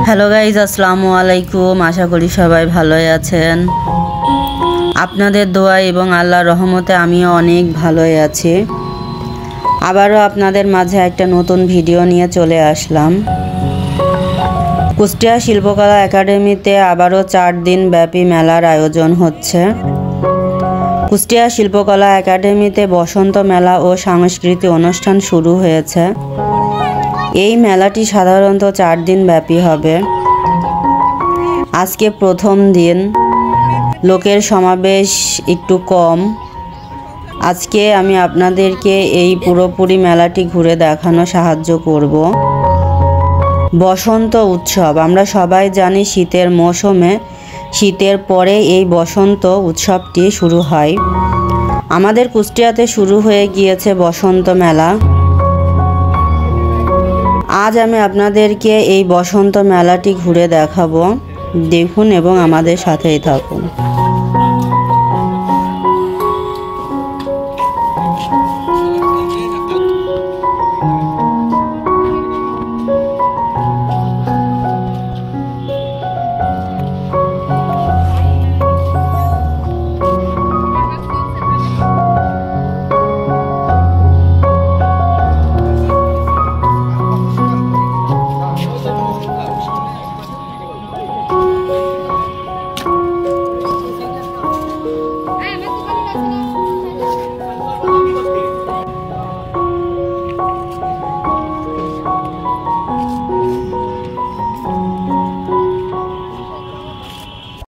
Hello guys, আসসালামু আলাইকুম। আশা করি সবাই ভালোই আছেন। আপনাদের দোয়া এবং আল্লাহর রহমতে আমিও অনেক ভালোই আছি। আবারও আপনাদের মাঝে একটা নতুন ভিডিও নিয়ে চলে আসলাম। কুষ্টিয়া শিল্পকলা একাডেমিতে আবারও 4 দিন ব্যাপী মেলার আয়োজন হচ্ছে। কুষ্টিয়া শিল্পকলা একাডেমিতে বসন্ত মেলা ও সাংস্কৃতিক অনুষ্ঠান শুরু হয়েছে। এই মেলাটি সাধারণত 4 দিন ব্যাপী হবে। আজকে প্রথম দিন, লোকের সমাবেশ একটু কম। আজকে আমি আপনাদেরকে এই পুরোপুরি মেলাটি ঘুরে দেখানো সাহায্য করব। বসন্ত উৎসব, আমরা সবাই জানি শীতের মৌসুমে, শীতের পরে এই বসন্ত উৎসবটি শুরু হয়। আমাদের কুষ্টিয়াতে শুরু হয়ে গিয়েছে বসন্ত মেলা। আজ আমি আপনাদেরকে এই বসন্ত মেলাটি ঘুরে দেখাবো। দেখুন এবং আমাদের সাথেই থাকুন।